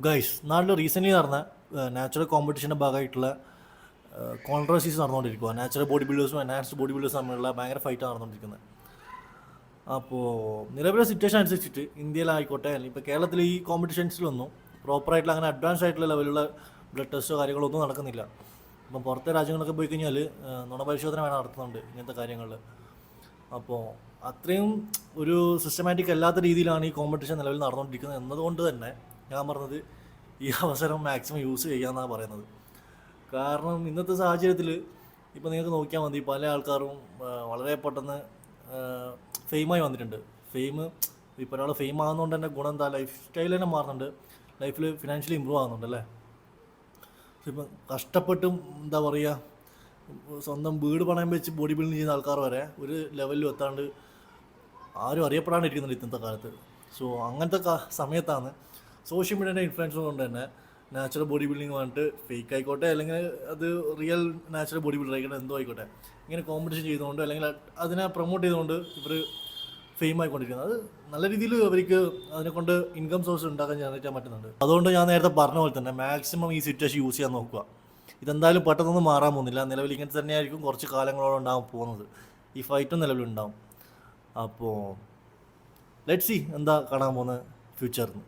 Guys നാട്ടിൽ recently നടന്ന natural കോമ്പറ്റീഷൻ്റെ ഭാഗമായിട്ടുള്ള കോൺട്രവേഴ്സീസ് നടന്നുകൊണ്ടിരിക്കുക. നാച്ചുറൽ ബോഡി ബിൽഡേഴ്സും എൻഹാൻസ്ഡ് ബോഡി ബിൽഡേഴ്സും തമ്മിലുള്ള ഭയങ്കര ഫൈറ്റാണ് നടന്നുകൊണ്ടിരിക്കുന്നത്. അപ്പോൾ നിലവിലെ സിറ്റുവേഷൻ അനുസരിച്ചിട്ട് ഇന്ത്യയിലായിക്കോട്ടെ അല്ലെങ്കിൽ ഇപ്പോൾ കേരളത്തിൽ ഈ കോമ്പറ്റീഷൻസിലൊന്നും പ്രോപ്പറായിട്ടുള്ള അങ്ങനെ അഡ്വാൻസ് ആയിട്ടുള്ള ലെവലുള്ള ബ്ലഡ് ടെസ്റ്റോ കാര്യങ്ങളോ ഒന്നും നടക്കുന്നില്ല. ഇപ്പം പുറത്തെ രാജ്യങ്ങളൊക്കെ പോയി കഴിഞ്ഞാൽ നുണപരിശോധന വേണം നടത്തുന്നുണ്ട് ഇങ്ങനത്തെ കാര്യങ്ങളിൽ. അപ്പോൾ അത്രയും ഒരു സിസ്റ്റമാറ്റിക് അല്ലാത്ത രീതിയിലാണ് ഈ കോമ്പറ്റീഷൻ നിലവിൽ നടന്നുകൊണ്ടിരിക്കുന്നത് എന്നതുകൊണ്ട് തന്നെ ഞാൻ പറഞ്ഞത് ഈ അവസരം മാക്സിമം യൂസ് ചെയ്യാമെന്നാണ് പറയുന്നത്. കാരണം ഇന്നത്തെ സാഹചര്യത്തിൽ ഇപ്പോൾ നിങ്ങൾക്ക് നോക്കിയാൽ മതി, പല ആൾക്കാരും വളരെ പെട്ടെന്ന് ഫെയിമായി വന്നിട്ടുണ്ട്. ഇപ്പോൾ ഒരാൾ ഫെയിം ആകുന്നതുകൊണ്ട് തന്നെ ഗുണം എന്താ, ലൈഫ് സ്റ്റൈൽ തന്നെ മാറുന്നുണ്ട്, ലൈഫിൽ ഫിനാൻഷ്യലി ഇമ്പ്രൂവ് ആകുന്നുണ്ട് അല്ലേ. ഇപ്പം കഷ്ടപ്പെട്ടും എന്താ പറയുക, സ്വന്തം വീട് പണയം വെച്ച് ബോഡി ബിൽഡിങ് ചെയ്യുന്ന ആൾക്കാർ വരെ ഒരു ലെവലിൽ എത്താണ്ട് ആരും അറിയപ്പെടാണ്ടിരിക്കുന്നുണ്ട് ഇന്നത്തെ കാലത്ത്. സോ അങ്ങനത്തെ സമയത്താണ് സോഷ്യൽ മീഡിയയുടെ ഇൻഫ്ലുവൻസ് കൊണ്ട് തന്നെ നാച്ചുറൽ ബോഡി ബിൽഡിങ് പറഞ്ഞിട്ട് ഫേക്ക് ആയിക്കോട്ടെ അല്ലെങ്കിൽ അത് റിയൽ നാച്ചുറൽ ബോഡി ബിൽഡർ ആയിക്കോട്ടെ എന്തോ ആയിക്കോട്ടെ, ഇങ്ങനെ കോമ്പറ്റീഷൻ ചെയ്തുകൊണ്ട് അല്ലെങ്കിൽ അതിനെ പ്രൊമോട്ട് ചെയ്തുകൊണ്ട് ഇവർ ഫെയിം ആയിക്കൊണ്ടിരിക്കുന്നത്. അത് നല്ല രീതിയിൽ അവർക്ക് അതിനെക്കൊണ്ട് ഇൻകം സോഴ്സ് ഉണ്ടാക്കാൻ ജനറേറ്റ് പറ്റുന്നുണ്ട്. അതുകൊണ്ട് ഞാൻ നേരത്തെ പറഞ്ഞ പോലെ തന്നെ മാക്സിമം ഈ സിറ്റുവേഷൻ യൂസ് ചെയ്യാൻ നോക്കുക. ഇതെന്തായാലും പെട്ടെന്നൊന്നും മാറാൻ പോകുന്നില്ല. നിലവിൽ ഇങ്ങനെ തന്നെയായിരിക്കും കുറച്ച് കാലങ്ങളോളം ഉണ്ടാകാൻ പോകുന്നത്. ഈ ഫൈറ്റും നിലവിലുണ്ടാവും. അപ്പോൾ ലെറ്റ്സ് സീ എന്താ കാണാൻ പോകുന്ന ഫ്യൂച്ചറിന്.